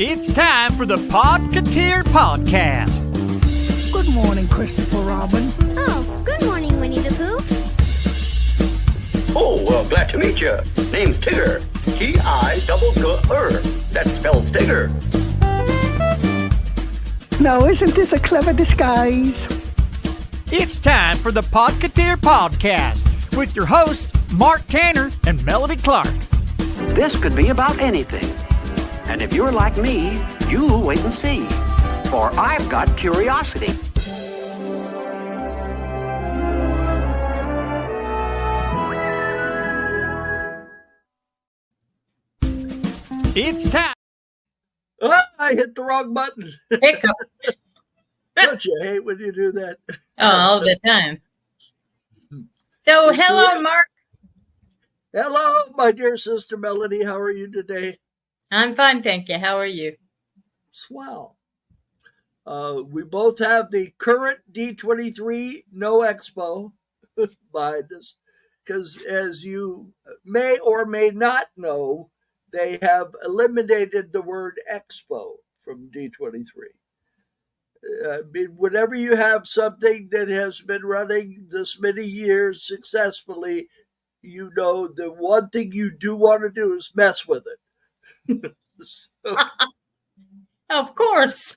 It's time for the Podketeer podcast. Good morning, Christopher Robin. Oh, good morning, Winnie the Pooh. Oh, well, glad to meet you. Name's Tigger. T-I-double-G-R. That spells Tigger. Now, isn't this a clever disguise? It's time for the Podketeer podcast with your hosts, Mark Tanner and Melody Clark. This could be about anything. And if you're like me, you'll wait and see. For I've got curiosity. It's time. Oh, I hit the wrong button. Hiccup. Don't you hate when you do that? All the time. So, hello, Mark. Hello, my dear sister Melody. How are you today? I'm fine, thank you. How are you? Swell. We both have the current D23 No Expo behind us because, as you may or may not know, they have eliminated the word Expo from D23. I mean, whenever you have something that has been running this many years successfully, you know the one thing you do want to do is mess with it. So, Of course.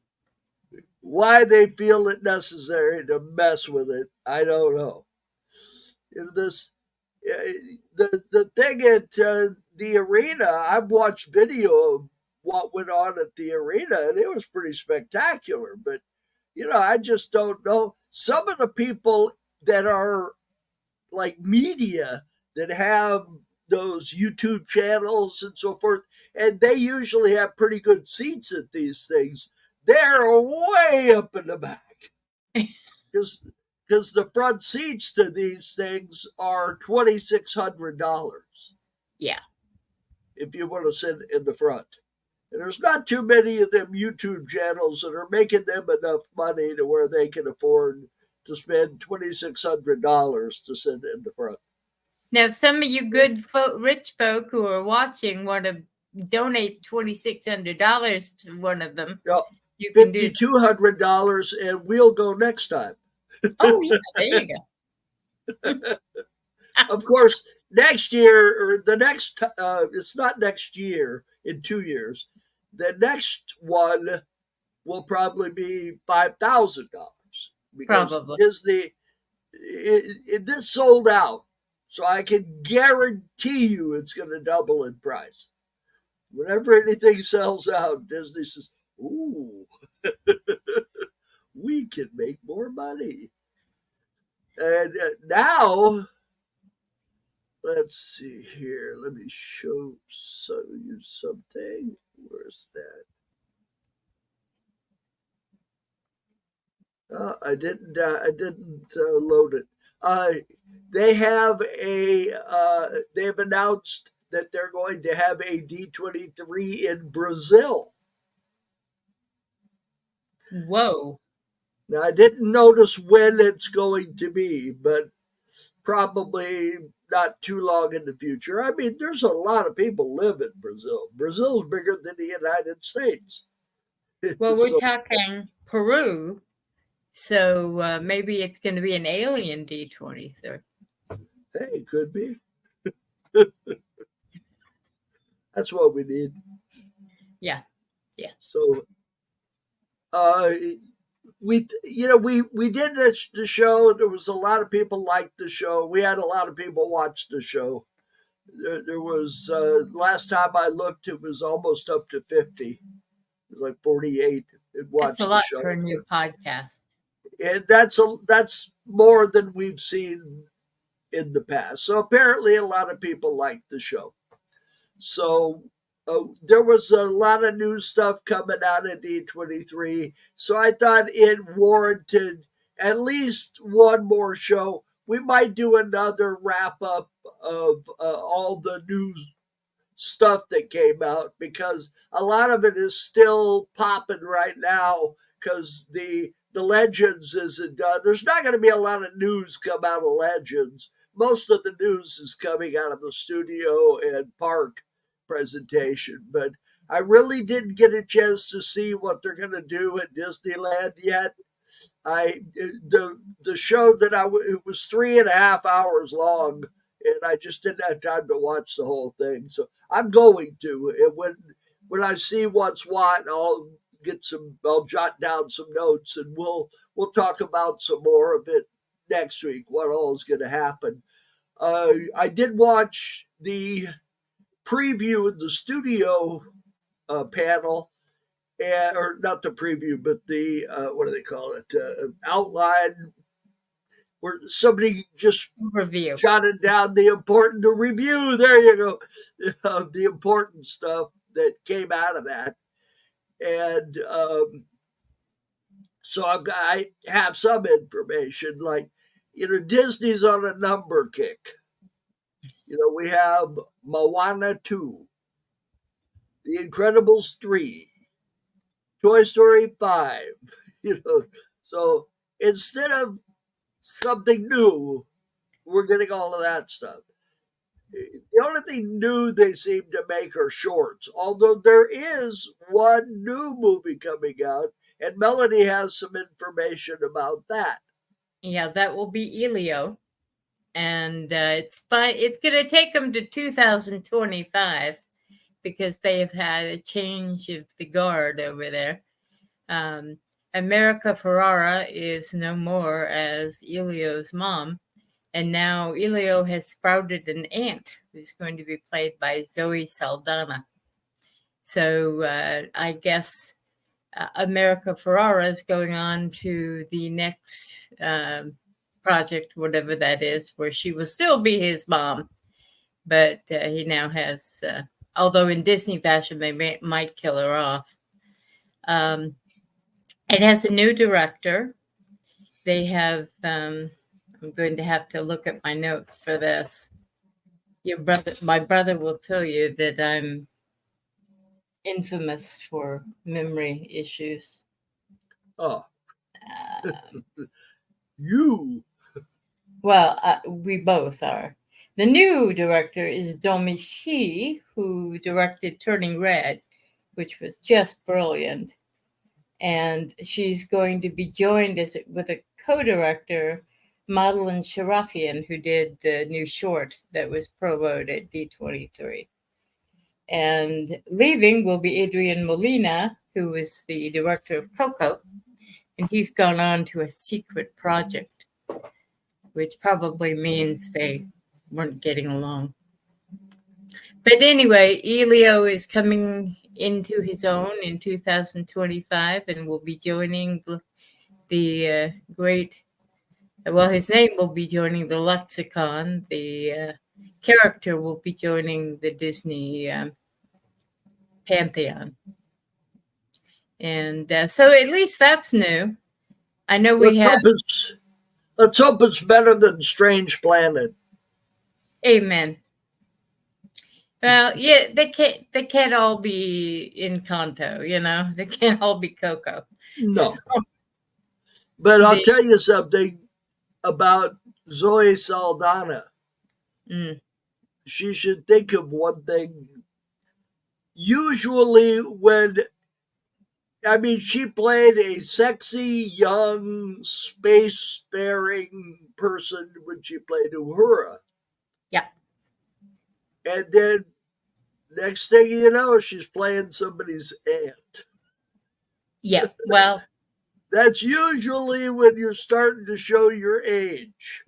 why they feel it necessary to mess with it, I don't know. The thing at the arena, I've watched video of what went on at the arena, and it was pretty spectacular. But I just don't know. Some of the people that are like media that have those YouTube channels and so forth, and they usually have pretty good seats at these things. They're way up in the back because the front seats to these things are $2,600. Yeah. If you want to sit in the front. And there's not too many of them YouTube channels that are making them enough money to where they can afford to spend $2,600 to sit in the front. Now, if some of you good rich folk who are watching want to donate $2,600 to one of them, you can do $5,200, and we'll go next time. Oh, yeah, there you go. Of course, next year, or the next, it's not next year, in 2 years. The next one will probably be $5,000. Probably. Disney, this sold out. So I can guarantee you it's going to double in price. Whenever anything sells out, Disney says, ooh, we can make more money. And now, let's see here. Let me show you something. Where's that? I didn't load it. They've announced that they're going to have a D23 in Brazil. Whoa. Now, I didn't notice when it's going to be, but probably not too long in the future. I mean, there's a lot of people live in Brazil. Brazil's bigger than the United States. Well, we're talking Peru, so maybe it's going to be an alien D23. Hey, it could be. That's what we need. Yeah. So, we did the show. There was a lot of people liked the show. We had a lot of people watch the show. There was last time I looked, it was almost up to 50. It was like 48 that watched the show. That's a lot for a new podcast. And that's more than we've seen in the past. So apparently a lot of people liked the show. So there was a lot of new stuff coming out of D23. So I thought it warranted at least one more show. We might do another wrap up of all the new stuff that came out, because a lot of it is still popping right now because the Legends isn't done. There's not going to be a lot of news come out of Legends. Most of the news is coming out of the studio and park presentation, but I really didn't get a chance to see what they're going to do at Disneyland yet. The show that it was 3.5 hours long, and I just didn't have time to watch the whole thing. So I'm going to. And when I see what's what, I'll jot down some notes, and we'll talk about some more of it next week. What all is going to happen? I did watch the preview in the studio panel, or not the preview, but the what do they call it? Outline, where somebody just Review. jotted down the review. There you go, the important stuff that came out of that, and so I have some information. Like, Disney's on a number kick. We have Moana 2, The Incredibles 3, Toy Story 5. So instead of something new, we're getting all of that stuff. The only thing new they seem to make are shorts, although there is one new movie coming out, and Melanie has some information about that. Yeah, that will be Elio. And it's fine. It's going to take them to 2025 because they have had a change of the guard over there. America Ferrara is no more as Elio's mom. And now Elio has sprouted an aunt who's going to be played by Zoe Saldana. So I guess America Ferrara is going on to the next project, whatever that is, where she will still be his mom. But he now has, although in Disney fashion, they might kill her off. It has a new director. They have, I'm going to have to look at my notes for this. My brother will tell you that I'm infamous for memory issues. Oh. You. Well, we both are. The new director is Domi Shi, who directed Turning Red, which was just brilliant. And she's going to be joined with a co-director, Madeline Sharafian, who did the new short that was promoted at D23. And leaving will be Adrian Molina, who is the director of Coco. And he's gone on to a secret project, which probably means they weren't getting along. But anyway, Elio is coming into his own in 2025 and will be joining the great, well, his name will be joining the lexicon. The character will be joining the Disney pantheon. And so at least that's new. I know let's hope it's better than Strange Planet. Amen. Well, yeah, they can't all be Encanto, They can't all be Coco. No. So, but I'll tell you something about Zoe Saldana. She should think of one thing. Usually she played a sexy, young, spacefaring person when she played Uhura. Yeah. And then next thing you know, she's playing somebody's aunt. Yeah, well. That's usually when you're starting to show your age,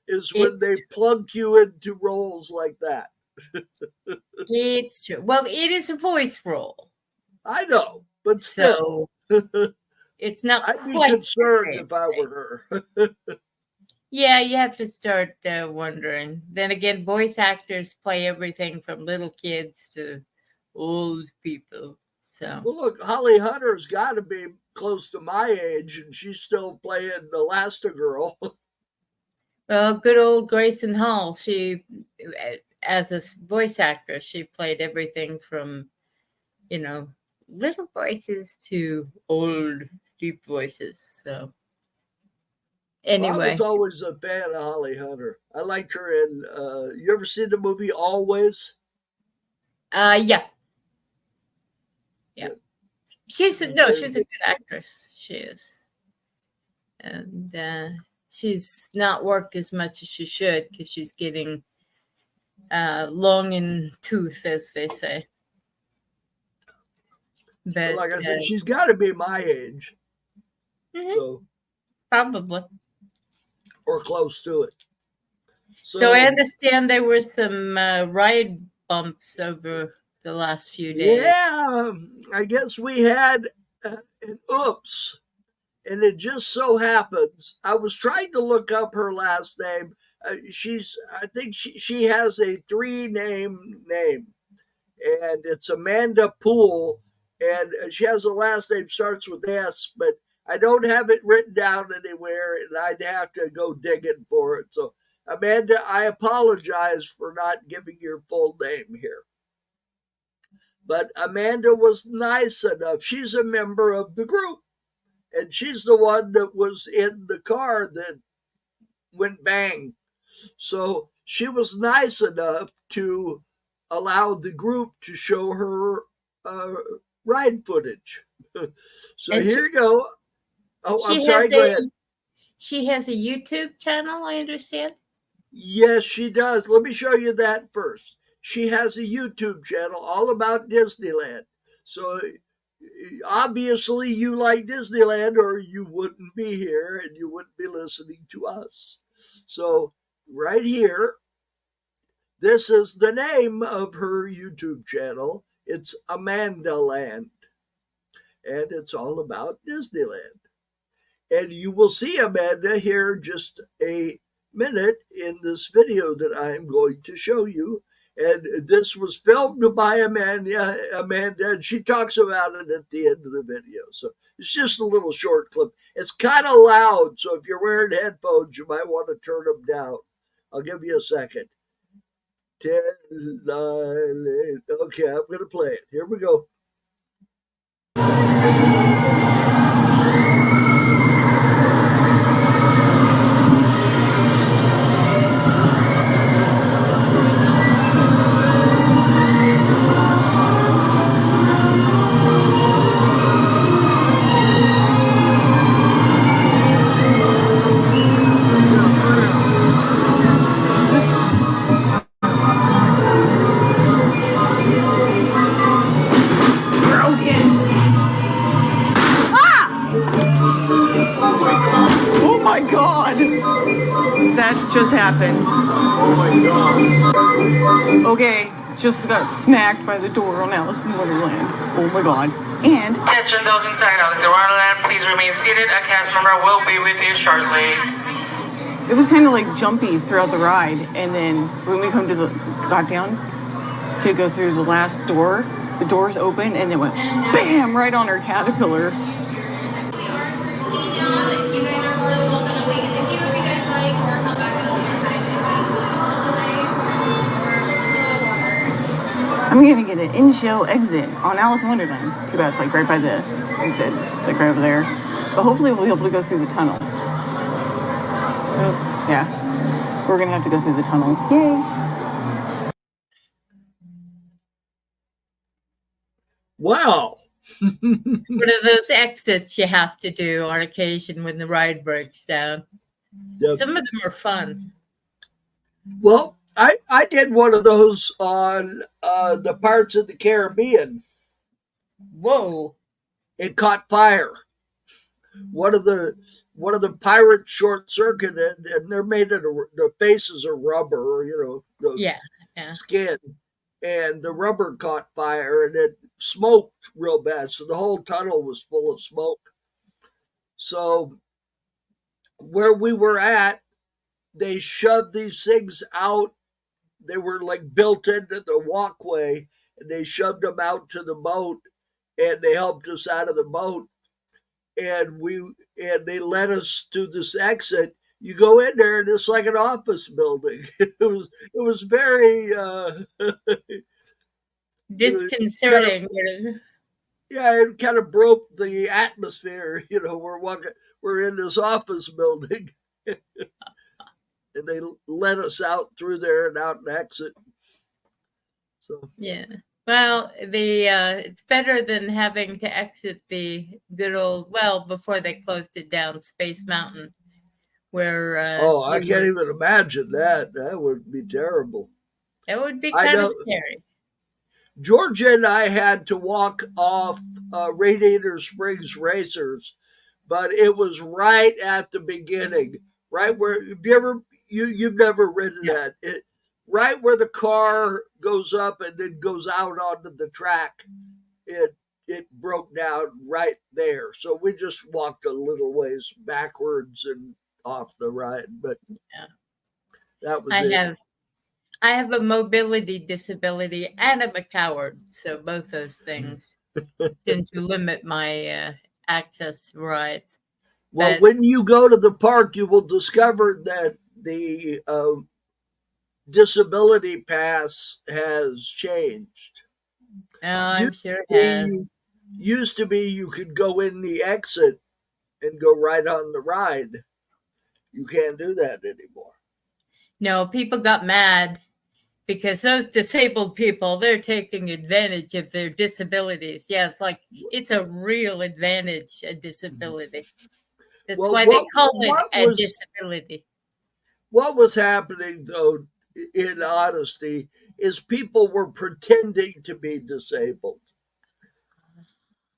is when they plunk you into roles like that. It's true. Well, it is a voice role. I know, but still. So it's not I'd be concerned if I were her. Yeah, you have to start wondering. Then again, voice actors play everything from little kids to old people. So, well, look, Holly Hunter's got to be close to my age, and she's still playing Elastigirl. Well, good old Grayson Hall. She, as a voice actress, she played everything from, little voices to old, deep voices. So, anyway. Well, I was always a fan of Holly Hunter. I liked her in, you ever seen the movie Always? Yeah. Good. She's a good actress. She is. And she's not worked as much as she should because she's getting long in tooth, as they say. But like I said, she's got to be my age. So probably. Or close to it. So I understand there were some ride bumps over the last few days. Yeah, I guess we had an oops. And it just so happens, I was trying to look up her last name. I think she has a 3-name name, and it's Amanda Poole, and she has a last name starts with S, but I don't have it written down anywhere, and I'd have to go digging for it. So, Amanda, I apologize for not giving your full name here. But Amanda was nice enough. She's a member of the group. And she's the one that was in the car that went bang. So she was nice enough to allow the group to show her ride footage. So and here you go. Oh, I'm sorry. Go ahead. She has a YouTube channel, I understand. Yes, she does. Let me show you that first. She has a YouTube channel all about Disneyland. So obviously you like Disneyland or you wouldn't be here and you wouldn't be listening to us. So right here, this is the name of her YouTube channel. It's Amanda Land. And it's all about Disneyland. And you will see Amanda here just a minute in this video that I'm going to show you. And this was filmed by Amanda, and she talks about it at the end of the video. So it's just a little short clip. It's kind of loud, so if you're wearing headphones, you might want to turn them down. I'll give you a second. 10, 9, 8. Okay, I'm going to play it. Here we go. That just happened. Oh my God. Okay, just got smacked by the door on Alice in Wonderland. Oh my God. And attention those inside Alice in Wonderland, please remain seated. A cast member will be with you shortly. It was kind of like jumpy throughout the ride, and then when we got down to go through the last door, the doors opened and it went bam right on our caterpillar. I'm gonna get an in-show exit on Alice in Wonderland. Too bad it's like right by the exit. It's like right over there. But hopefully we'll be able to go through the tunnel. Yeah, we're gonna have to go through the tunnel. Yay! Wow. It's one of those exits you have to do on occasion when the ride breaks down. Yep. Some of them are fun. Well, I did one of those on the Pirates of the Caribbean. Whoa! It caught fire. One of the pirates short circuited, and they're made of the faces are rubber, the skin, and the rubber caught fire, and it smoked real bad. So the whole tunnel was full of smoke. So where we were at, they shoved these things out. They were like built into the walkway, and they shoved them out to the boat, and they helped us out of the boat. And they led us to this exit. You go in there, and it's like an office building. It was very disconcerting. It kind of broke the atmosphere. We're in this office building. And they let us out through there and out and exit. So yeah. Well, it's better than having to exit the good old, well, before they closed it down, Space Mountain, where Oh, I can't even imagine that. That would be terrible. that would be I kind of know scary. Georgia and I had to walk off Radiator Springs Racers, but it was right at the beginning, right where you've never ridden that. Right where the car goes up and then goes out onto the track. It broke down right there. So we just walked a little ways backwards and off the ride, but that was it. I have a mobility disability and I'm a coward. So both those things tend to limit my access to rides. Well, when you go to the park, you will discover that the disability pass has changed. Oh, I'm sure it has. Used to be you could go in the exit and go right on the ride. You can't do that anymore. No, people got mad because those disabled people, they're taking advantage of their disabilities. Yeah, it's a real advantage, a disability. That's why they call it a disability. What was happening, though, in honesty, is people were pretending to be disabled.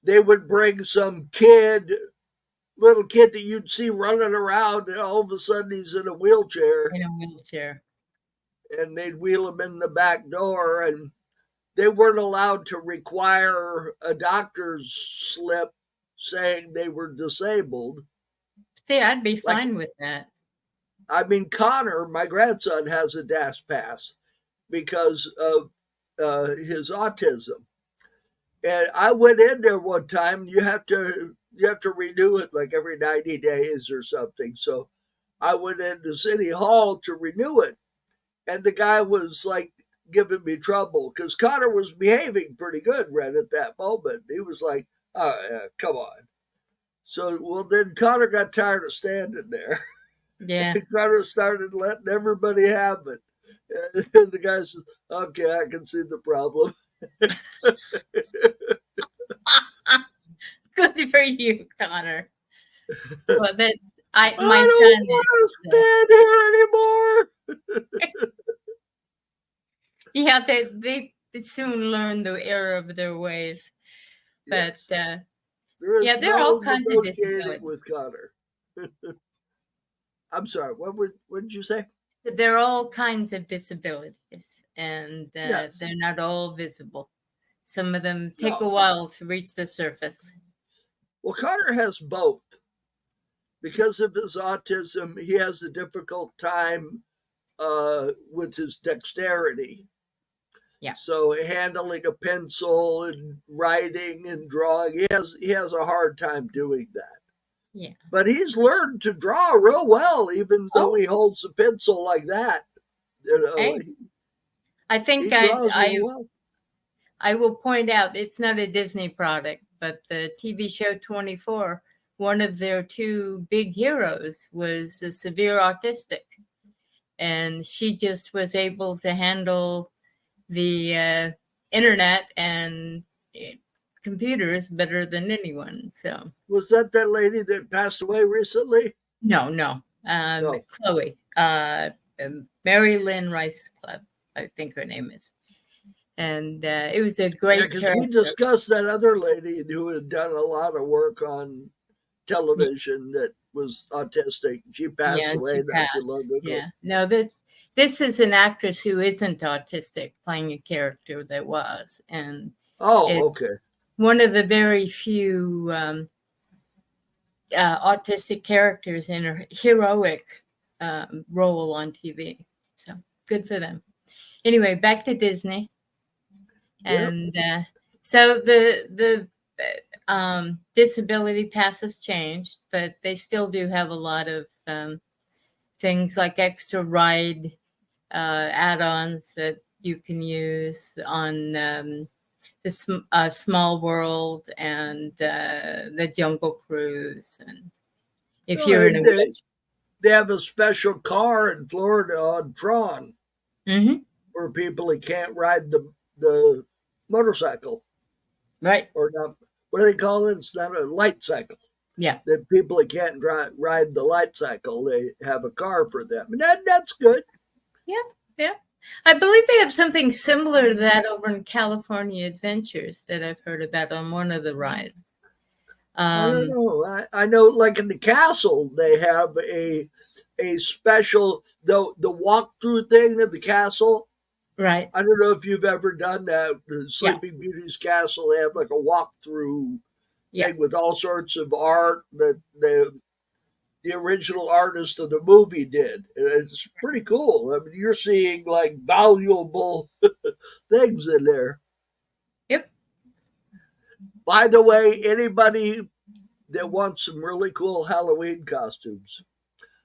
They would bring some little kid that you'd see running around, and all of a sudden he's in a wheelchair. And they'd wheel him in the back door, and they weren't allowed to require a doctor's slip saying they were disabled. See, I'd be fine with that. I mean, Connor, my grandson, has a DAS pass because of his autism. And I went in there one time. You have to renew it like every 90 days or something. So I went into City Hall to renew it. And the guy was like giving me trouble because Connor was behaving pretty good right at that moment. He was like, oh, yeah, come on. So, well, then Connor got tired of standing there. Yeah. And Connor started letting everybody have it. And the guy says, okay, I can see the problem. Good for you, Connor. Well, then I don't want to stand here anymore. Yeah, they soon learn the error of their ways. But there are all kinds of disabilities with Connor. I'm sorry. What did you say? There are all kinds of disabilities, and they're not all visible. Some of them take a while to reach the surface. Well, Connor has both. Because of his autism, he has a difficult time with his dexterity. Yeah. So handling a pencil and writing and drawing, he has a hard time doing that. Yeah. But he's learned to draw real well, even though he holds a pencil like that. You know, I think I will point out it's not a Disney product, but the TV show 24, one of their two big heroes was a severe autistic. And she just was able to handle the internet and computers better than anyone. So was that lady that passed away recently? No. Chloe, Mary Lynn Rice Club, I think her name is. And it was a great because we discussed that other lady who had done a lot of work on television that was autistic. She passed away not too long ago. Yeah. No, this is an actress who isn't autistic playing a character that was. And okay. One of the very few autistic characters in a heroic role on TV. So good for them. Anyway, back to Disney. And so the disability pass has changed, but they still do have a lot of things like extra ride add-ons that you can use on the Small World and the Jungle Cruise. And if you're in they have a special car in Florida on Tron for people who can't ride the motorcycle. Right. Or not, what do they call it? It's not a light cycle. Yeah. The people that can't ride the light cycle, they have a car for them. And that's good. Yeah. Yeah. I believe they have something similar to that over in California Adventures that I've heard about on one of the rides. I don't know. I know, like in the castle, they have a special the walkthrough thing of the castle. Right. I don't know if you've ever done that. The Sleeping Beauty's castle, they have like a walkthrough thing with all sorts of art that the original artist of the movie did. And it's pretty cool. I mean, you're seeing like valuable things in there. Yep. By the way, anybody that wants some really cool Halloween costumes,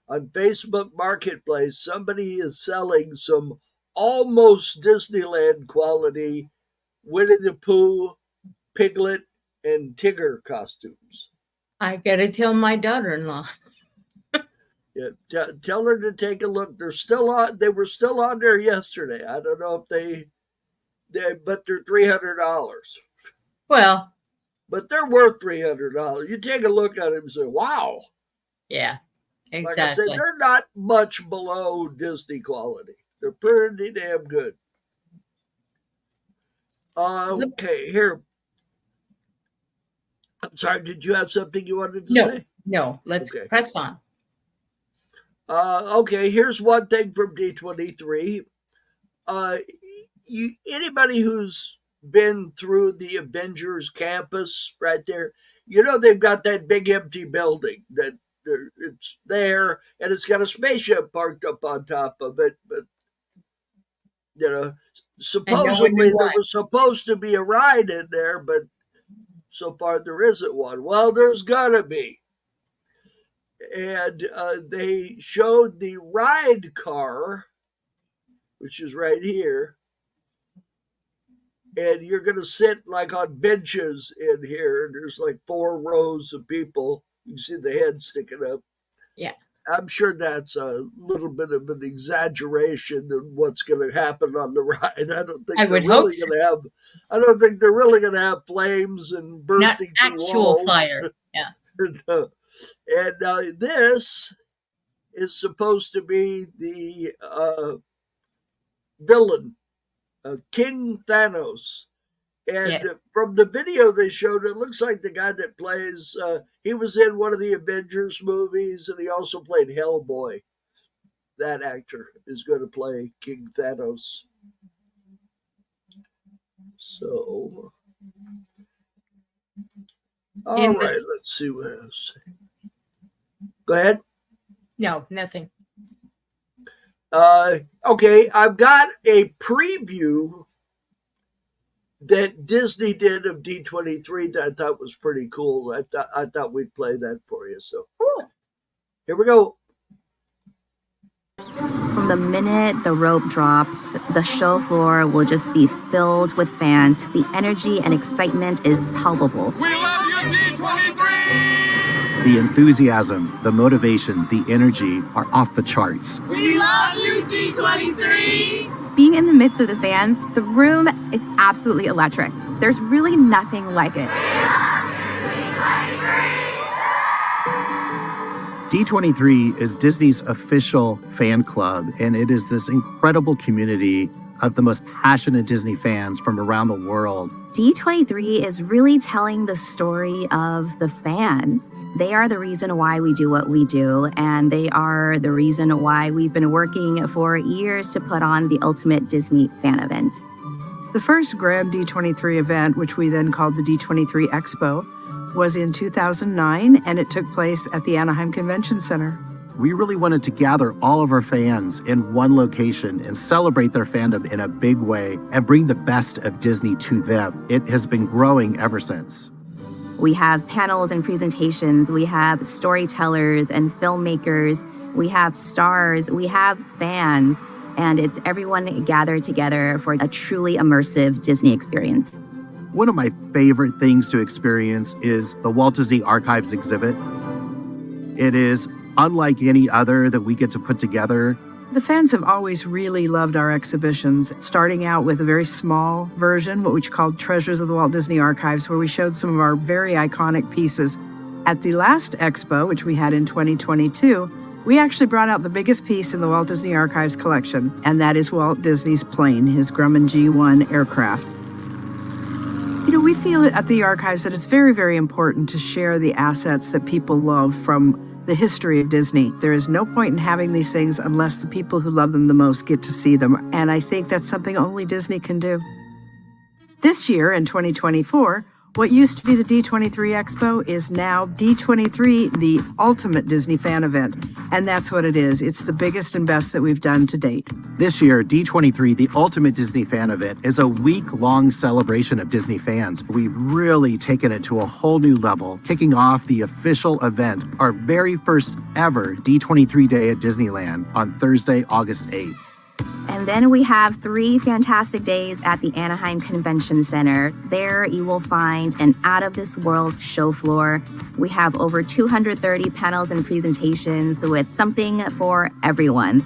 on Facebook Marketplace, somebody is selling some almost Disneyland quality Winnie the Pooh, Piglet, and Tigger costumes. I gotta tell my daughter-in-law. Yeah, tell her to take a look. They're still on. They were still on there yesterday. I don't know if they but they're $300. Well, but they're worth $300. You take a look at them and say, "Wow." Yeah, exactly. Like I said, they're not much below Disney quality. They're pretty damn good. Okay, here. I'm sorry, did you have something you wanted to say? No, let's press on. Okay, here's one thing from D23. Anybody who's been through the Avengers campus right there, you know they've got that big empty building that it's there, and it's got a spaceship parked up on top of it. But you know, supposedly there was supposed to be a ride in there, but so far there isn't one. Well, there's gonna be. And they showed the ride car, which is right here. And you're going to sit like on benches in here. And there's like 4 rows of people. You can see the head sticking up. Yeah. I'm sure that's a little bit of an exaggeration in what's going to happen on the ride. I don't think they're really going to have. I don't think they're really going to have flames and bursting through walls. Actual fire. Yeah. And this is supposed to be the villain, King Thanos. And from the video they showed, it looks like the guy that plays, he was in one of the Avengers movies, and he also played Hellboy. That actor is going to play King Thanos. So, all right, let's see what else. Go ahead. No, nothing. Okay, I've got a preview that Disney did of D23 that I thought was pretty cool. I thought we'd play that for you. So here we go. From the minute the rope drops, the show floor will just be filled with fans. The energy and excitement is palpable. We love you, D23! The enthusiasm, the motivation, the energy are off the charts. We love you, D23! Being in the midst of the fans, the room is absolutely electric. There's really nothing like it. D23 is Disney's official fan club, and it is this incredible community of the most passionate Disney fans from around the world. D23 is really telling the story of the fans. They are the reason why we do what we do, and they are the reason why we've been working for years to put on the ultimate Disney fan event. The first Grand D23 event, which we then called the D23 Expo, was in 2009, and it took place at the Anaheim Convention Center. We really wanted to gather all of our fans in one location and celebrate their fandom in a big way and bring the best of Disney to them. It has been growing ever since. We have panels and presentations. We have storytellers and filmmakers. We have stars. We have fans. And it's everyone gathered together for a truly immersive Disney experience. One of my favorite things to experience is the Walt Disney Archives exhibit. It is unlike any other that we get to put together. The fans have always really loved our exhibitions, starting out with a very small version, what we called Treasures of the Walt Disney Archives, where we showed some of our very iconic pieces. At the last expo, which we had in 2022, we actually brought out the biggest piece in the Walt Disney Archives collection, and that is Walt Disney's plane, his Grumman G1 aircraft. You know, we feel at the archives that it's very, very important to share the assets that people love from the history of Disney. There is no point in having these things unless the people who love them the most get to see them, and I think that's something only Disney can do. This year, in 2024, what used to be the D23 Expo is now D23, the ultimate Disney fan event. And that's what it is. It's the biggest and best that we've done to date. This year, D23, the ultimate Disney fan event, is a week-long celebration of Disney fans. We've really taken it to a whole new level, kicking off the official event, our very first ever D23 Day at Disneyland on Thursday, August 8th. And then we have 3 fantastic days at the Anaheim Convention Center. There you will find an out-of-this-world show floor. We have over 230 panels and presentations with something for everyone.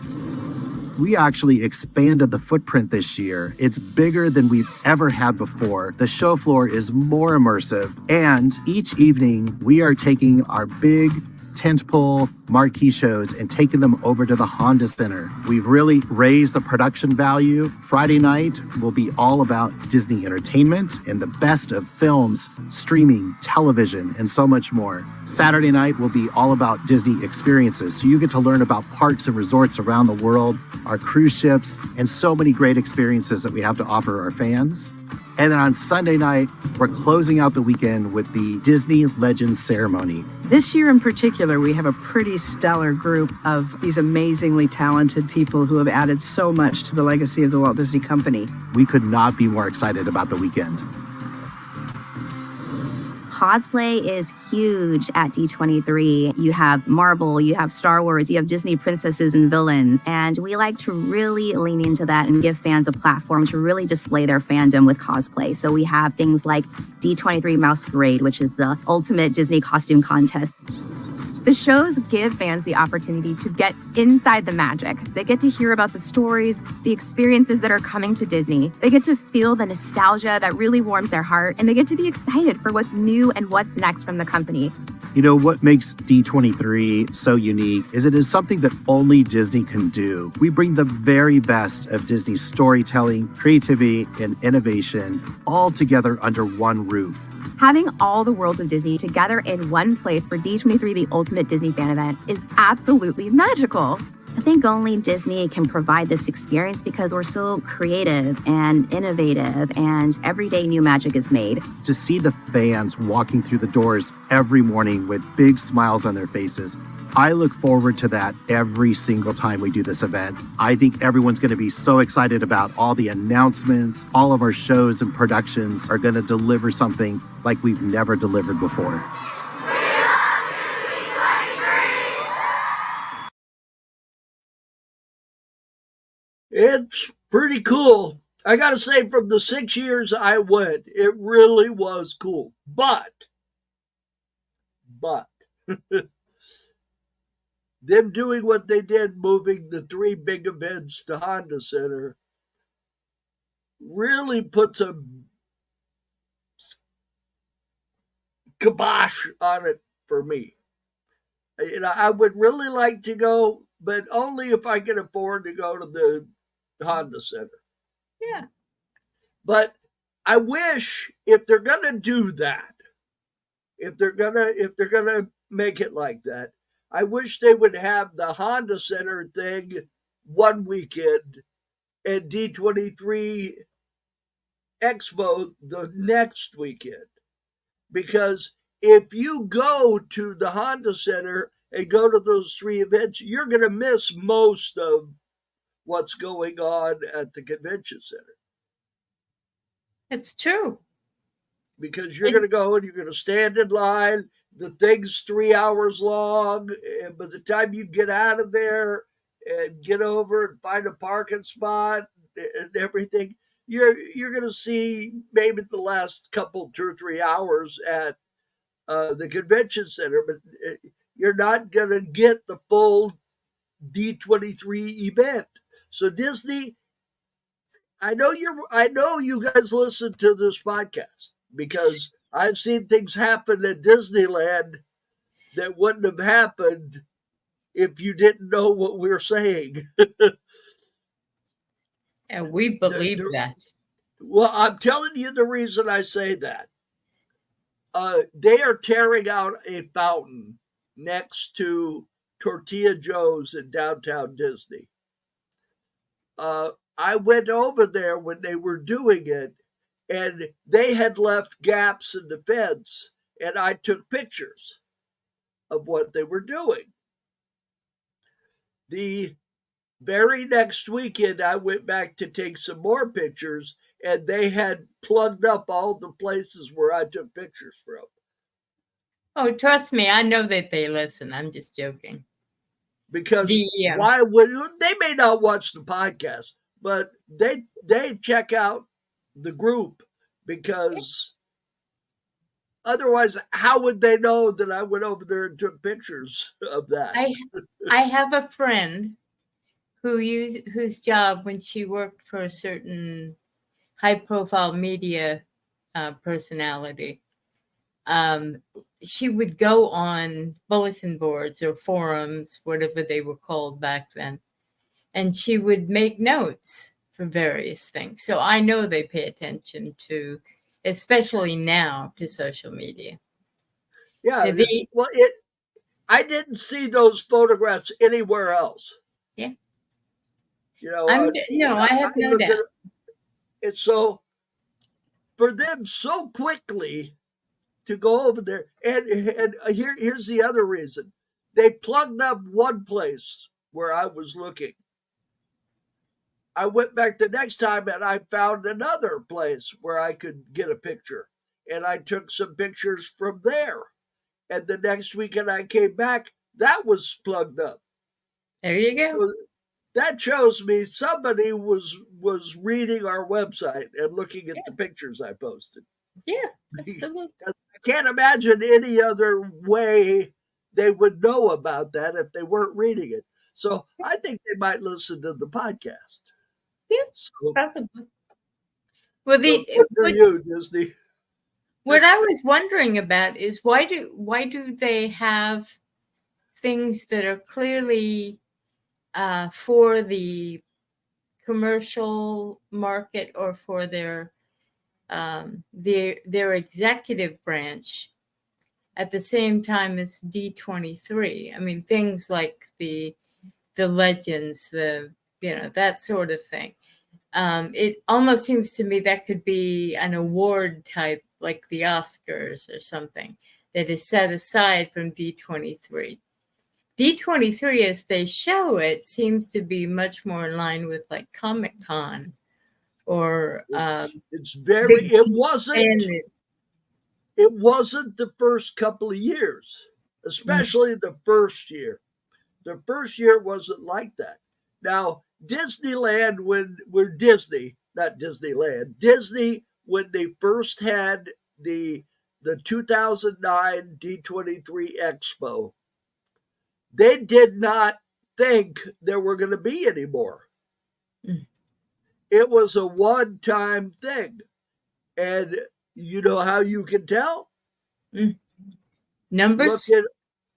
We actually expanded the footprint this year. It's bigger than we've ever had before. The show floor is more immersive. And each evening, we are taking our big tentpole marquee shows and taking them over to the Honda Center. We've really raised the production value. Friday night will be all about Disney entertainment and the best of films, streaming, television, and so much more. Saturday night will be all about Disney experiences. So you get to learn about parks and resorts around the world, our cruise ships, and so many great experiences that we have to offer our fans. And then on Sunday night, we're closing out the weekend with the Disney Legends Ceremony. This year in particular, we have a pretty stellar group of these amazingly talented people who have added so much to the legacy of the Walt Disney Company. We could not be more excited about the weekend. Cosplay is huge at D23. You have Marvel, you have Star Wars, you have Disney princesses and villains. And we like to really lean into that and give fans a platform to really display their fandom with cosplay. So we have things like D23 Masquerade, which is the ultimate Disney costume contest. The shows give fans the opportunity to get inside the magic. They get to hear about the stories, the experiences that are coming to Disney. They get to feel the nostalgia that really warms their heart, and they get to be excited for what's new and what's next from the company. You know, what makes D23 so unique is it is something that only Disney can do. We bring the very best of Disney's storytelling, creativity, and innovation all together under one roof. Having all the worlds of Disney together in one place for D23, the ultimate Disney fan event, is absolutely magical. I think only Disney can provide this experience because we're so creative and innovative, and every day new magic is made. To see the fans walking through the doors every morning with big smiles on their faces, I look forward to that every single time we do this event. I think everyone's going to be so excited about all the announcements. All of our shows and productions are going to deliver something like we've never delivered before. It's pretty cool. I got to say, from the 6 years I went, it really was cool. But, them doing what they did, moving the 3 big events to Honda Center, really puts a kibosh on it for me. You know, I would really like to go, but only if I can afford to go to the Honda Center. Yeah. But I wish, if they're gonna do that, if they're gonna make it like that, I wish they would have the Honda Center thing one weekend and D23 Expo the next weekend. Because if you go to the Honda Center and go to those 3 events, you're going to miss most of what's going on at the convention center. It's true. Because you're going to go and you're going to stand in line. The thing's 3 hours long. And by the time you get out of there and get over and find a parking spot and everything, you're going to see maybe the last couple, 2 or 3 hours at the convention center. But you're not going to get the full D23 event. So Disney, I know you guys listen to this podcast because I've seen things happen at Disneyland that wouldn't have happened if you didn't know what we're saying. And we believe that. Well, I'm telling you the reason I say that. They are tearing out a fountain next to Tortilla Joe's in downtown Disney. I went over there when they were doing it, and they had left gaps in the fence, and I took pictures of what they were doing. The very next weekend, I went back to take some more pictures, and they had plugged up all the places where I took pictures from. Oh, trust me, I know that they listen. I'm just joking. Because why would they may not watch the podcast, but they check out the group, because otherwise, how would they know that I went over there and took pictures of that? I have a friend whose job, when she worked for a certain high-profile media personality, she would go on bulletin boards or forums, whatever they were called back then, and she would make notes for various things. So I know they pay attention to, especially now, to social media. Yeah, I didn't see those photographs anywhere else. Yeah. You know, I have no doubt. It's so, for them so quickly to go over there, and here's the other reason. They plugged up one place where I was looking. I went back the next time and I found another place where I could get a picture, and I took some pictures from there. And the next weekend I came back, that was plugged up. There you go. So that shows me somebody was reading our website and looking at the pictures I posted. Yeah, absolutely. I can't imagine any other way they would know about that if they weren't reading it. So I think they might listen to the podcast. Yeah, probably. Well, for you, Disney. What I was wondering about is why do they have things that are clearly for the commercial market or for their executive branch at the same time as D23? I mean, things like the legends, that sort of thing. It almost seems to me that could be an award type, like the Oscars or something, that is set aside from D23. D23, as they show it, seems to be much more in line with like Comic-Con or it wasn't the first couple of years, especially the first year. The first year wasn't like that. Now, Disneyland, Disney, when they first had the 2009 D23 Expo, they did not think there were going to be any more. It was a one-time thing. And you know how you can tell? Numbers?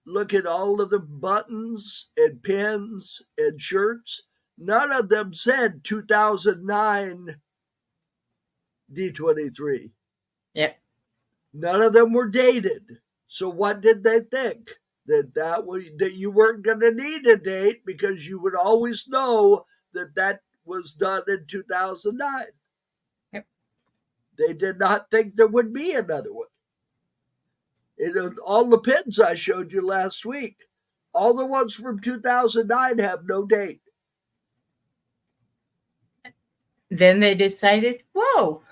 Look at all of the buttons and pins and shirts. None of them said 2009 D23. Yep. None of them were dated. So what did they think? That you weren't going to need a date because you would always know that was done in 2009. Yep. They did not think there would be another one. All the pins I showed you last week, all the ones from 2009 have no date. Then they decided, whoa.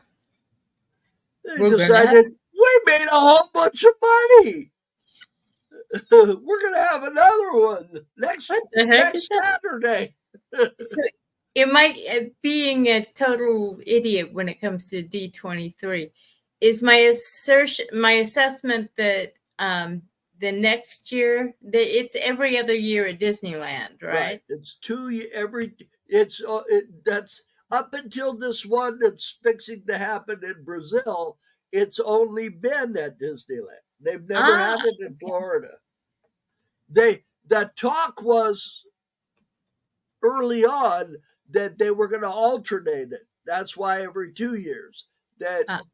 They decided, we made a whole bunch of money. We're going to have another one next Saturday. So it might, being a total idiot when it comes to D23, is my assessment that the next year, it's every other year at Disneyland, right? It's that's up until this one that's fixing to happen in Brazil. It's only been at Disneyland. They've never had it in Florida. The talk was early on that they were going to alternate it. That's why every 2 years.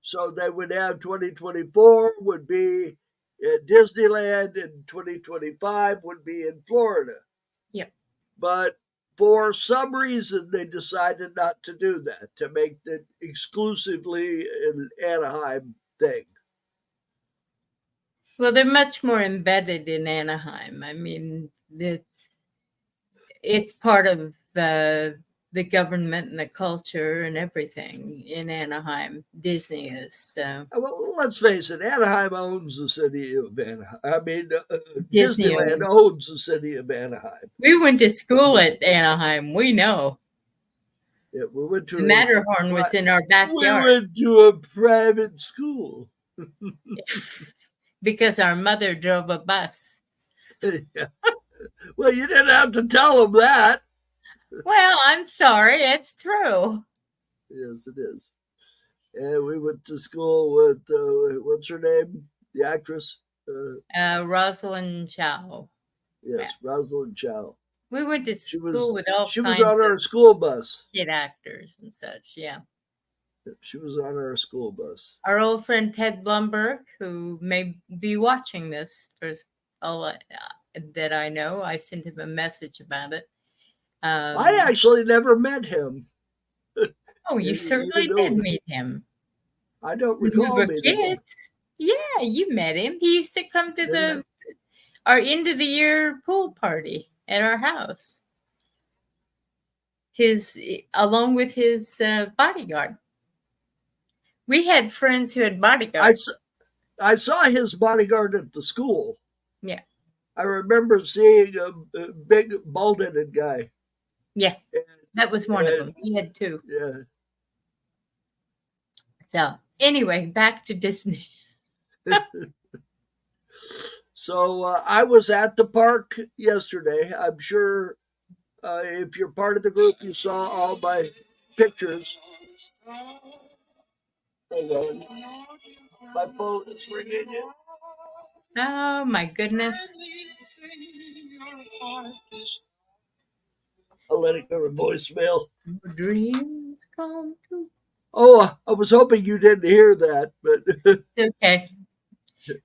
So they would have 2024 would be at Disneyland and 2025 would be in Florida. Yep. But for some reason, they decided not to do that, to make it exclusively an Anaheim thing. Well, they're much more embedded in Anaheim. I mean, it's part of the government and the culture and everything in Anaheim. Disney is. So. Well, let's face it, Anaheim owns the city of Anaheim. I mean, Disneyland owns the city of Anaheim. We went to school at Anaheim. We know. Yeah, we went to the Matterhorn was in our backyard. We went to a private school. Because our mother drove a bus. Yeah. Well, you didn't have to tell them that. Well, I'm sorry. It's true. Yes, it is. And we went to school with, what's her name? The actress? Rosalind Chow. Yes, yeah. Rosalind Chow. We went to school with all kinds of... She was on our school bus. Kid actors and such, yeah. She was on our school bus. Our old friend Ted Blumberg, who may be watching this for all that I know, I sent him a message about it. I actually never met him. Oh, you certainly did meet him. I don't recall meeting him. Yeah, you met him. He used to come to our end of the year pool party at our house. Along with his bodyguard. We had friends who had bodyguards. I saw his bodyguard at the school. Yeah. I remember seeing a big bald-headed guy. Yeah, that was one of them. He had two. Yeah. So anyway, back to Disney. So I was at the park yesterday. I'm sure if you're part of the group, you saw all my pictures. Hold on. My phone is ringing. Oh my goodness. I'll let it go to voicemail. Dreams come true. Oh, I was hoping you didn't hear that, but okay.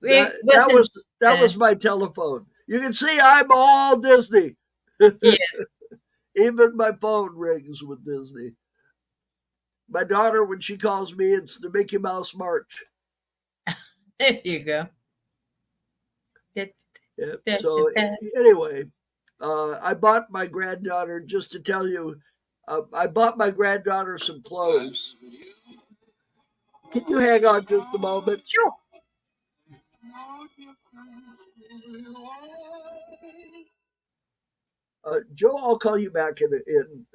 That was my telephone. You can see I'm all Disney. Yes. Even my phone rings with Disney. My daughter, when she calls me, it's the Mickey Mouse March. There you go. Yeah. So anyway, I bought my granddaughter, just to tell you, I bought my granddaughter some clothes. Can you hang on just a moment? Sure. Joe, I'll call you back in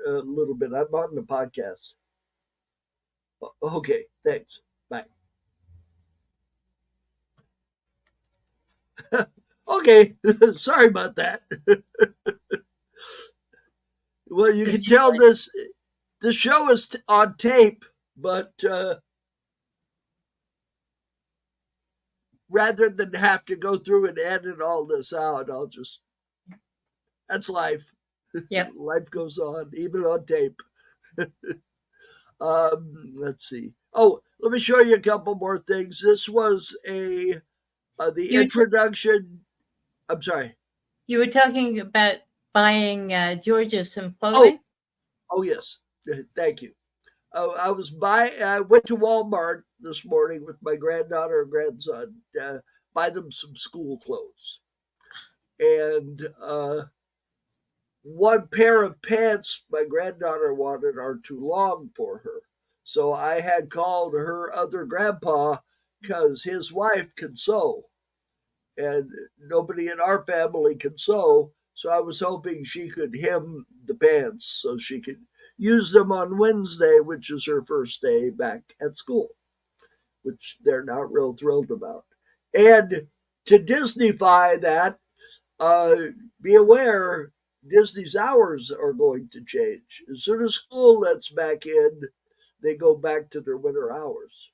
a little bit. I'm on the podcast. Okay, thanks. Bye. Okay, sorry about that. Well, you can tell this show is on tape, but rather than have to go through and edit all this out, that's life. Yep. Life goes on, even on tape. Let's see. Oh, let me show you a couple more things. This was the introduction. I'm sorry. You were talking about buying Georgia some clothing? Oh yes. Thank you. I went to Walmart this morning with my granddaughter and grandson, buy them some school clothes. And one pair of pants my granddaughter wanted are too long for her. So I had called her other grandpa because his wife can sew. And nobody in our family can sew. So I was hoping she could hem the pants so she could use them on Wednesday, which is her first day back at school, which they're not real thrilled about. And to Disneyfy that, be aware Disney's hours are going to change. As soon as school lets back in, they go back to their winter hours.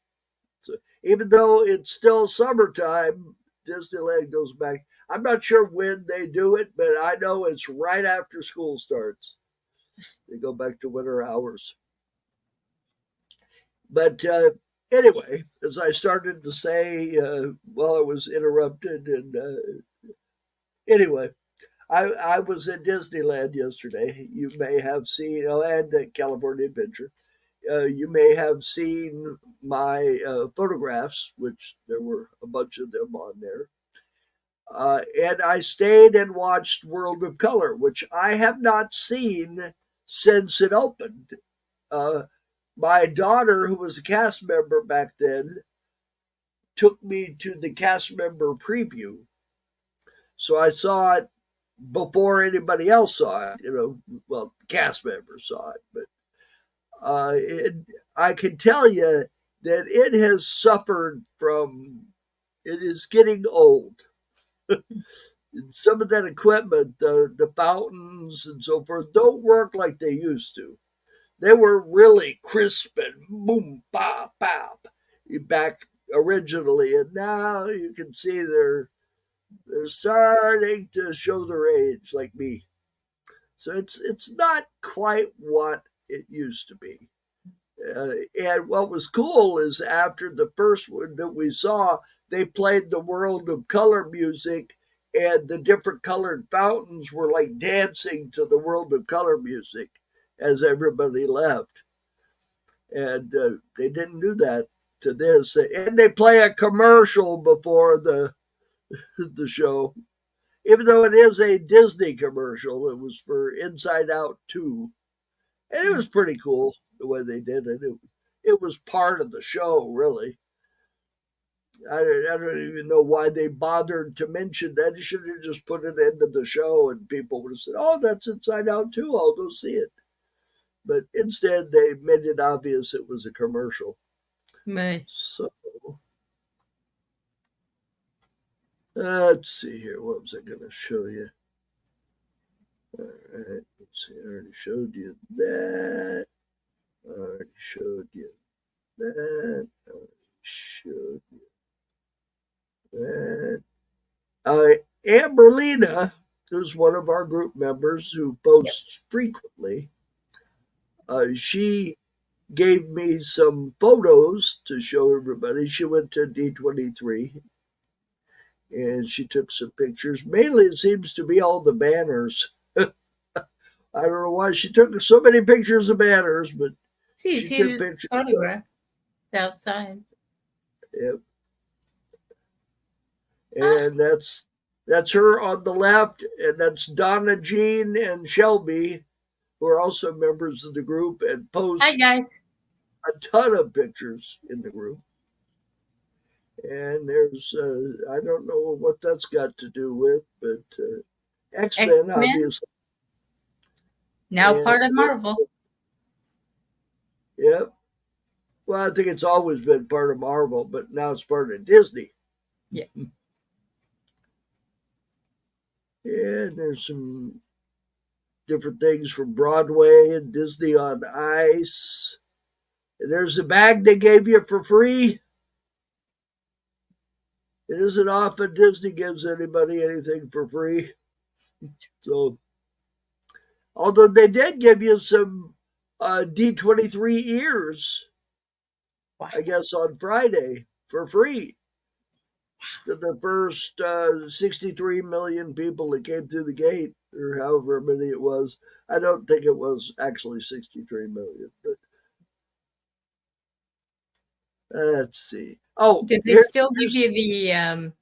So even though it's still summertime, Disneyland goes back. I'm not sure when they do it, but I know it's right after school starts. They go back to winter hours. But anyway, as I started to say while I was interrupted, and anyway, I was in Disneyland yesterday. You may have seen, and California Adventure. You may have seen my photographs, which there were a bunch of them on there. And I stayed and watched World of Color, which I have not seen since it opened. My daughter, who was a cast member back then, took me to the cast member preview. So I saw it before anybody else saw it. Well, cast members saw it, but I can tell you that it has suffered from, it is getting old. Some of that equipment, the fountains and so forth, don't work like they used to. They were really crisp and boom, bop, bop back originally, and now you can see they're starting to show their age, like me. So it's not quite what it used to be. And what was cool is after the first one that we saw, they played the World of Color music, and the different colored fountains were like dancing to the World of Color music as everybody left. And they didn't do that to this. And they play a commercial before the show. Even though it is a Disney commercial, it was for Inside Out 2. And it was pretty cool the way they did it. It was part of the show, really. I don't even know why they bothered to mention that. You should have just put it into the show and people would have said, oh, that's Inside Out 2. I'll go see it. But instead, they made it obvious it was a commercial. Right. So, let's see here. What was I going to show you? All right. Let's see. I already showed you that. I already showed you that. I already showed you that. Amberlina, who's one of our group members who posts frequently, she gave me some photos to show everybody. She went to D23 and she took some pictures. Mainly, it seems to be all the banners. I don't know why she took so many pictures of banners, but she took pictures. Photograph outside. Yep. And that's her on the left, and that's Donna, Jean, and Shelby, who are also members of the group and post Hi, guys. A ton of pictures in the group. And there's, I don't know what that's got to do with, but X-Men, obviously. Now and, part of Marvel. Yep. Well, I think it's always been part of Marvel, but now it's part of Disney. Yeah. And there's some different things from Broadway and Disney on Ice. And there's a bag they gave you for free. It isn't often Disney gives anybody anything for free. So, although they did give you some D23 ears, I guess, on Friday for free. To the first 63 million people that came through the gate, or however many it was. I don't think it was actually 63 million, but let's see. Oh, did they still give you the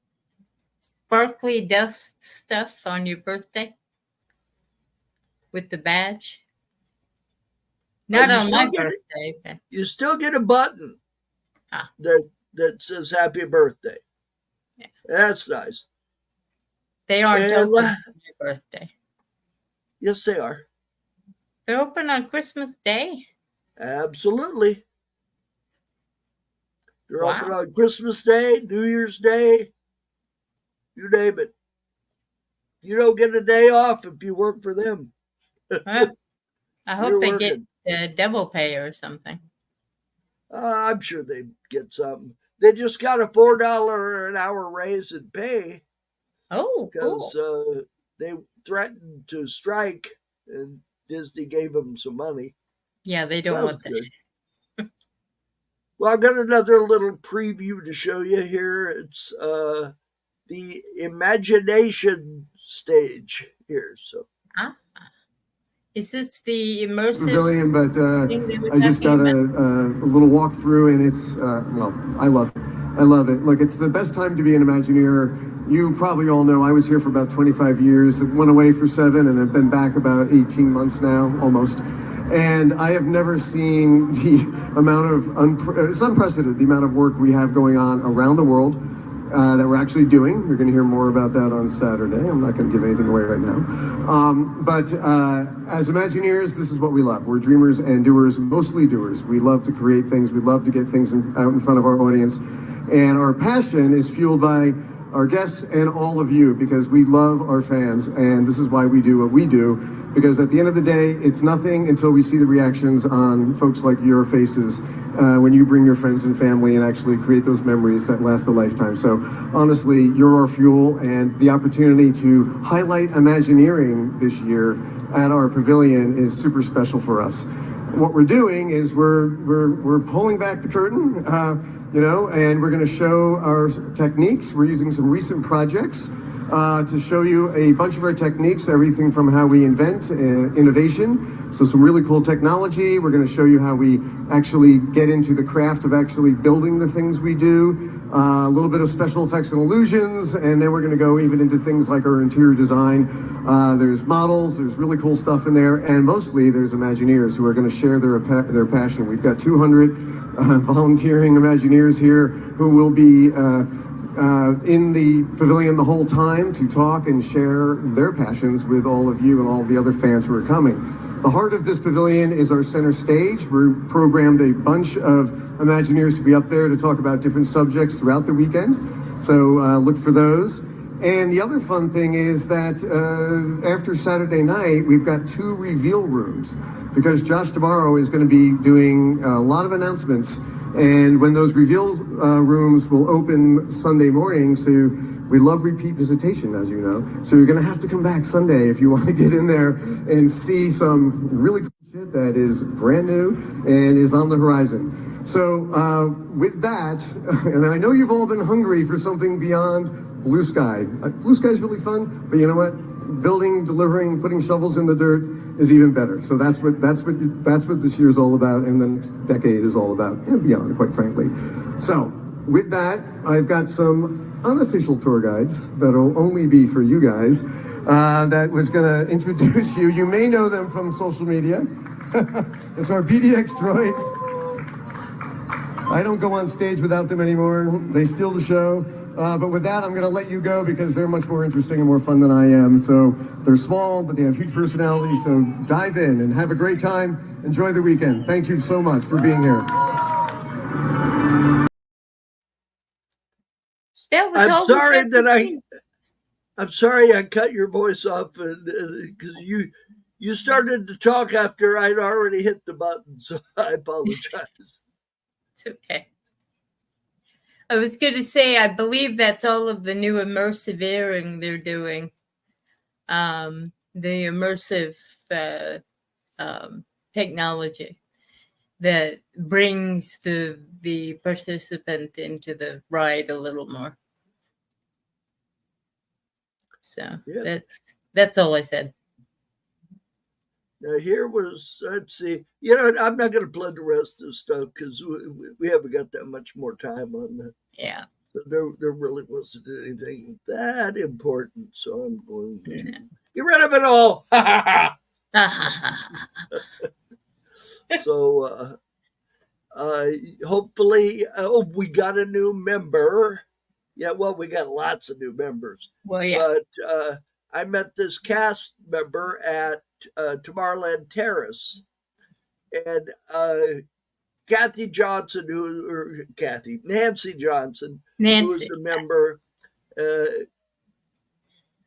sparkly dust stuff on your birthday with the badge? Not on my birthday. But... You still get a button that says "Happy Birthday." Yeah. That's nice. They aren't open on your birthday. Yes, they are. They're open on Christmas Day? Absolutely. They're open on Christmas Day, New Year's Day. you name it. You don't get a day off if you work for them. Well, I hope You're they get working. double pay or something. I'm sure they get something. They just got a $4 an hour raise in pay. Oh, because cool. they threatened to strike, and Disney gave them some money. Yeah, they don't want that. Good. Well, I've got another little preview to show you here. It's the imagination stage here. So. Is this the immersive pavilion? But I just got a little walkthrough, and it's well, I love it. I love it. Look, it's the best time to be an Imagineer. You probably all know I was here for about 25 years. Went away for 7, and have been back about 18 months now, almost. And I have never seen the amount of it's unprecedented, the amount of work we have going on around the world. That we're actually doing. You're going to hear more about that on Saturday. I'm not going to give anything away right now. But as Imagineers, this is what we love. We're dreamers and doers, mostly doers. We love to create things. We love to get things out in front of our audience. And our passion is fueled by our guests and all of you, because we love our fans. And this is why we do what we do. Because at the end of the day, it's nothing until we see the reactions on folks like your faces when you bring your friends and family and actually create those memories that last a lifetime. So honestly, you're our fuel, and the opportunity to highlight Imagineering this year at our pavilion is super special for us. What we're doing is we're pulling back the curtain, and we're going to show our techniques. We're using some recent projects to show you a bunch of our techniques, everything from how we invent innovation. So some really cool technology. We're going to show you how we actually get into the craft of actually building the things we do, a little bit of special effects and illusions, and then we're going to go even into things like our interior design. There's models, there's really cool stuff in there, and mostly there's Imagineers who are going to share their passion. We've got 200 volunteering Imagineers here who will be in the pavilion the whole time to talk and share their passions with all of you and all the other fans who are coming. The heart of this pavilion is our center stage. We're programmed a bunch of Imagineers to be up there to talk about different subjects throughout the weekend. So look for those. And the other fun thing is that after Saturday night, we've got 2 reveal rooms, because Josh tomorrow is going to be doing a lot of announcements. And when those reveal rooms will open Sunday morning, so we love repeat visitation, as you know. So you're going to have to come back Sunday if you want to get in there and see some really cool shit that is brand new and is on the horizon. So with that, and I know you've all been hungry for something beyond blue sky. Blue sky is really fun, but you know what? Building, delivering, putting shovels in the dirt is even better. So that's what this year's all about, and the next decade is all about, and beyond, quite frankly. So with that, I've got some unofficial tour guides that'll only be for you guys. That was going to introduce you. You may know them from social media. It's our BDX droids. I don't go on stage without them anymore. They steal the show. But with that, I'm going to let you go because they're much more interesting and more fun than I am. So they're small, but they have huge personalities. So dive in and have a great time. Enjoy the weekend. Thank you so much for being here. I'm sorry I cut your voice off because you started to talk after I'd already hit the button. So I apologize. It's okay. I was going to say, I believe that's all of the new immersive airing they're doing. The immersive technology that brings the participant into the ride a little more. So yeah. That's all I said. Now here was, let's see, I'm not going to play the rest of the stuff because we haven't got that much more time on that. Yeah. So there really wasn't anything that important. So I'm going to get rid of it all. So hopefully, we got a new member. Yeah, well, we got lots of new members. Well, yeah. But I met this cast member at Tomorrowland Terrace, and Nancy Johnson, who was a member,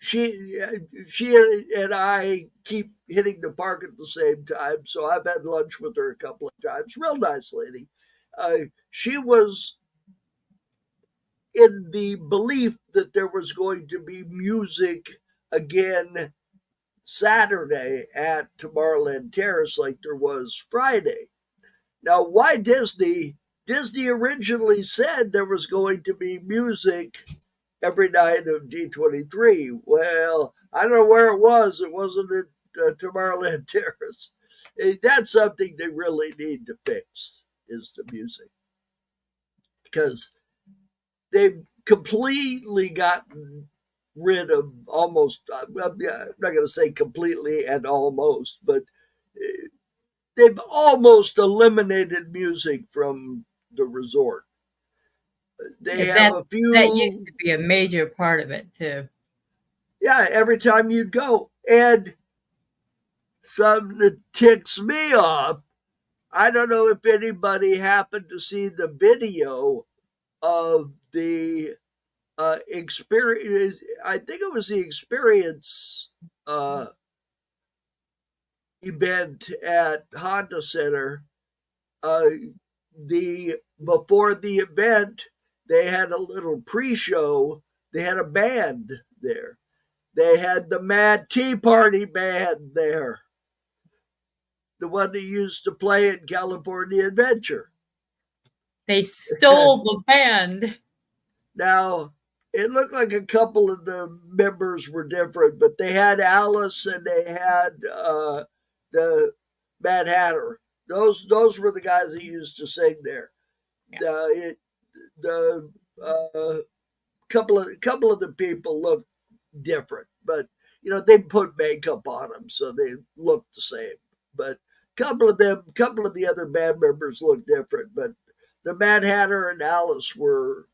she and I keep hitting the park at the same time, so I've had lunch with her a couple of times. Real nice lady. She was in the belief that there was going to be music again Saturday at Tomorrowland Terrace like there was Friday. Now, why Disney? Disney originally said there was going to be music every night of D23. Well, I don't know where it was. It wasn't at Tomorrowland Terrace. That's something they really need to fix, is the music. Because they've completely gotten rid of almost, I'm not going to say completely and almost, but they've almost eliminated music from the resort. They have a few. That used to be a major part of it, too. Yeah, every time you'd go. And something that ticks me off, I don't know if anybody happened to see the video of the experience. I think it was the experience event at Honda Center. Before the event, they had a little pre-show. They had a band there. They had the Mad Tea Party band there. The one that used to play in California Adventure. They stole the band. Now, it looked like a couple of the members were different, but they had Alice and they had the Mad Hatter. Those were the guys that used to sing there. Yeah. Couple of the people looked different, but they put makeup on them, so they looked the same. But couple of the other band members looked different. But the Mad Hatter and Alice were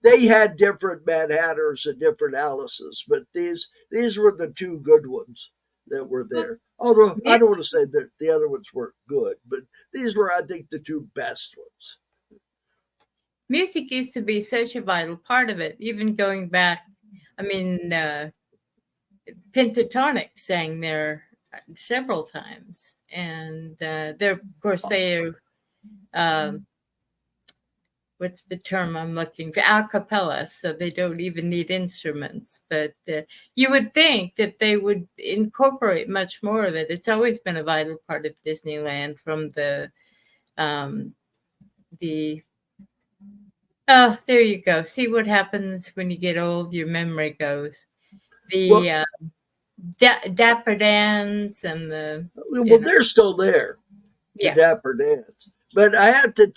they had different Mad Hatters and different Alices, but these were the two good ones that were there. Although I don't want to say that the other ones weren't good, but these were, I think, the two best ones. Music used to be such a vital part of it, even going back. I mean, Pentatonic sang there several times, and they're, of course, they're what's the term I'm looking for? A cappella, so they don't even need instruments. But you would think that they would incorporate much more of it. It's always been a vital part of Disneyland from the oh, there you go. See what happens when you get old, your memory goes. The Dapper Dans and the... Well, they're still there. Yeah. The Dapper Dans. But I have to...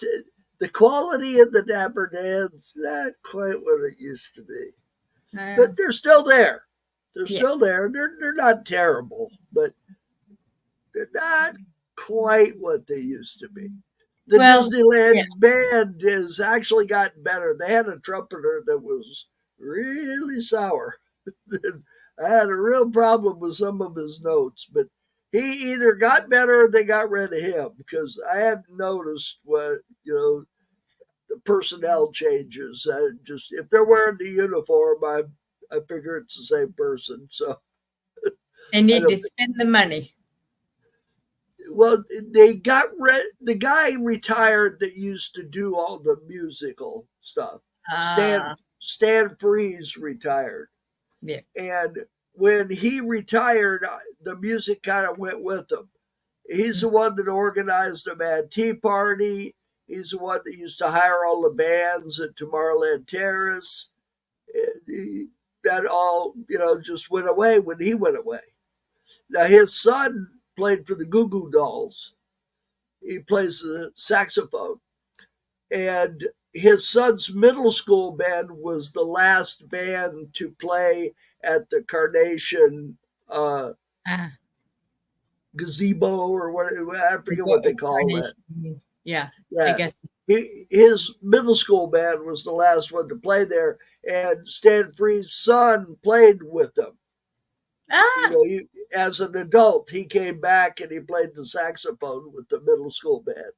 the quality of the Dapper Dans, not quite what it used to be. But they're still there. They're still there. They're not terrible, but they're not quite what they used to be. The Disneyland band has actually gotten better. They had a trumpeter that was really sour. I had a real problem with some of his notes, but he either got better or they got rid of him, because I haven't noticed what, the personnel changes. If they're wearing the uniform, I figure it's the same person. So they need to spend the money. Well, they got the guy retired that used to do all the musical stuff. Stan Freeze retired. Yeah. And when he retired, the music kind of went with him. He's the one that organized the Mad Tea Party. He's the one that used to hire all the bands at Tomorrowland Terrace. That all, just went away when he went away. Now, his son played for the Goo Goo Dolls. He plays the saxophone. And his son's middle school band was the last band to play at the Carnation gazebo, or what, I forget what they call that. Yeah, I guess. His middle school band was the last one to play there, and Stan Free's son played with them. As an adult, he came back and he played the saxophone with the middle school band.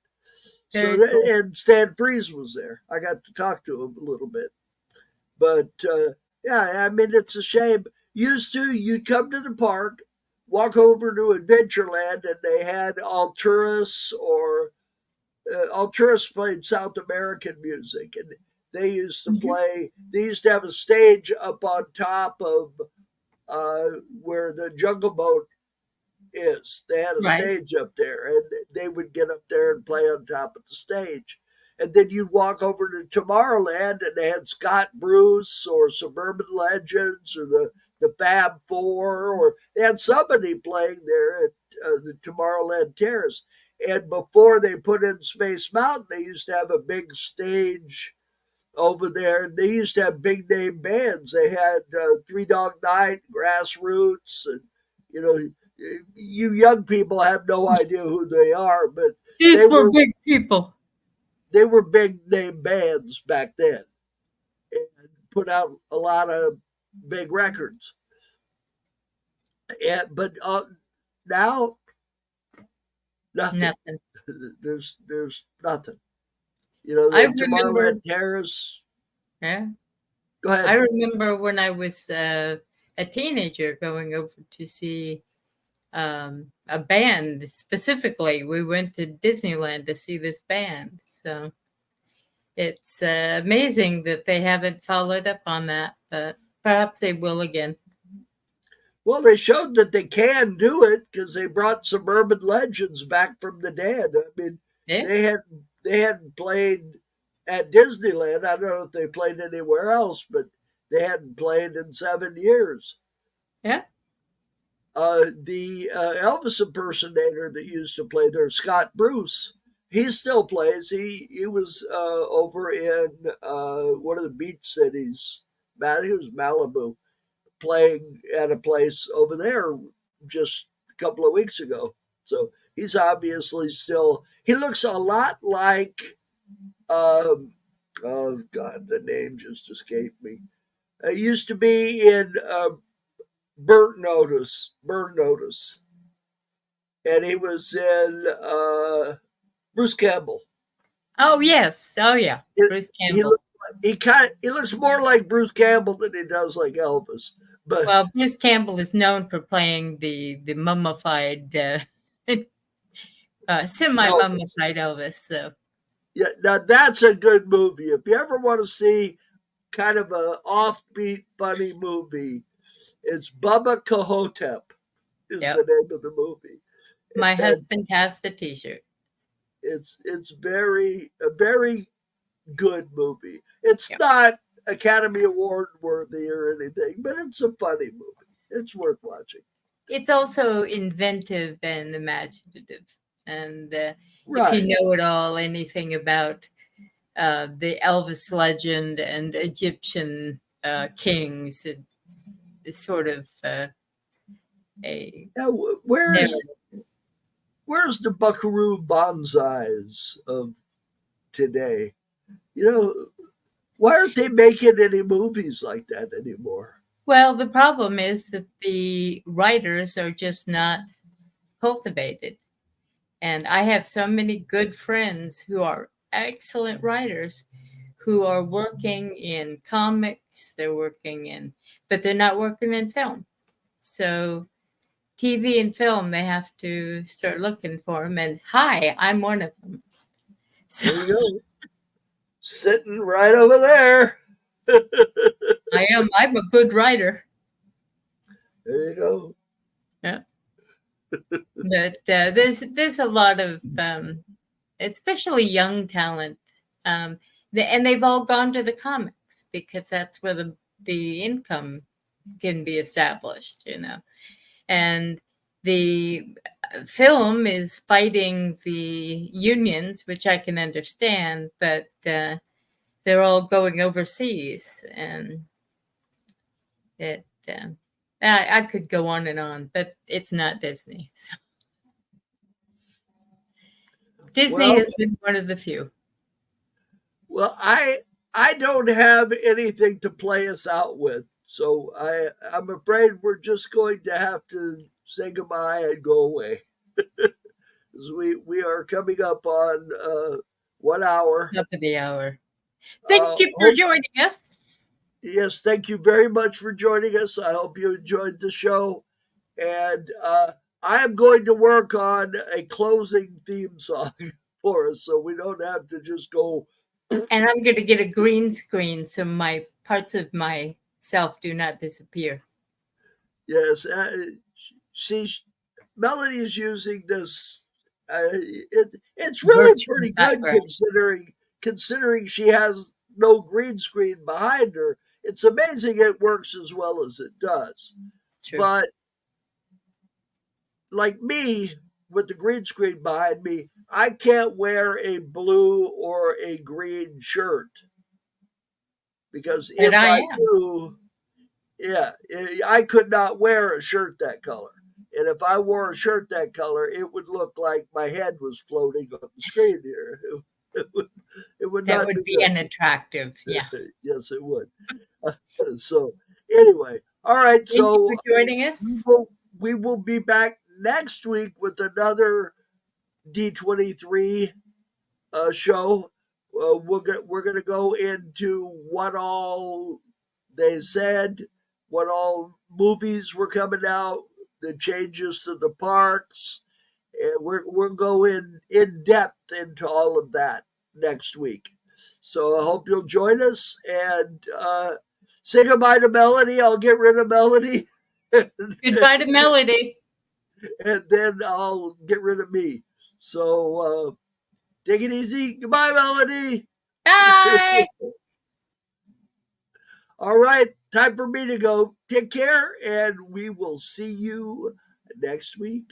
And Stan Freeze was there. I got to talk to him a little bit. But Yeah, I mean, it's a shame. Used to, you'd come to the park, walk over to Adventureland, and they had Alturas or Alturas played South American music, and they used to play. They used to have a stage up on top of where the Jungle Boat is. They had a stage up there, and they would get up there and play on top of the stage. And then you'd walk over to Tomorrowland, and they had Scott Bruce or Suburban Legends or the Fab Four, or they had somebody playing there at the Tomorrowland Terrace. And before they put in Space Mountain, they used to have a big stage over there. And they used to have big name bands. They had Three Dog Night, Grassroots, and you young people have no idea who they are, but these were big people. They were big name bands back then and put out a lot of big records. But now, nothing. There's nothing. Tomorrowland Terrace. Yeah. Go ahead. I remember when I was a teenager going over to see a band specifically. We went to Disneyland to see this band. So it's amazing that they haven't followed up on that, but perhaps they will again. Well, they showed that they can do it because they brought Suburban Legends back from the dead. I mean, they hadn't played at Disneyland. I don't know if they played anywhere else, but they hadn't played in 7 years. Yeah. The Elvis impersonator that used to play there, Scott Bruce, he still plays. He was over in one of the beach cities. He was Malibu, playing at a place over there just a couple of weeks ago. So he's obviously still. He looks a lot like. Oh God, the name just escaped me. He used to be in Burn Notice, and he was in Bruce Campbell. Oh yes, oh yeah, Bruce Campbell. He looks more like Bruce Campbell than he does like Elvis. But well, Bruce Campbell is known for playing the mummified, semi-mummified Elvis. So yeah, now that's a good movie. If you ever want to see kind of an offbeat, funny movie, it's Bubba Kahotep is the name of the movie. My husband has the T-shirt. It's a very good movie. It's not Academy Award worthy or anything, but it's a funny movie. It's worth watching. It's also inventive and imaginative, and if you know at all anything about the Elvis legend and Egyptian kings, it's sort of where's the Buckaroo Banzais of today? Why aren't they making any movies like that anymore? Well, the problem is that the writers are just not cultivated. And I have so many good friends who are excellent writers who are working in comics, but they're not working in film. So TV and film, they have to start looking for them. And hi, I'm one of them. So, there you go. Sitting right over there. I am. I'm a good writer. There you go. Yeah. But there's a lot of, especially young talent, and they've all gone to the comics because that's where the income can be established, and the film is fighting the unions, which I can understand, but they're all going overseas, and I could go on and on, but it's not Disney. So. Disney has been one of the few. Well, I don't have anything to play us out with, so I'm afraid we're just going to have to say goodbye and go away. we are coming up on 1 hour. Top of the hour. Thank you for joining us. Yes, thank you very much for joining us. I hope you enjoyed the show. And I am going to work on a closing theme song for us so we don't have to just go. And I'm going to get a green screen so my parts of myself do not disappear. Yes. Melody is using this. It's really pretty good considering she has no green screen behind her. It's amazing it works as well as it does. But like me, with the green screen behind me, I can't wear a blue or a green shirt because if I do, I could not wear a shirt that color. And if I wore a shirt that color, it would look like my head was floating on the screen here. It would that not would be good. unattractive. Yeah. Yes, it would. So anyway, all right. Thank you for joining us. We will be back next week with another D23 show. We're going to go into what all they said, what all movies were coming out, the changes to the parks, and we're going in depth into all of that next week. So I hope you'll join us and say goodbye to Melody. I'll get rid of Melody. Goodbye to Melody. And then I'll get rid of me. So take it easy. Goodbye, Melody. Bye. All right. Time for me to go. Take care. And we will see you next week.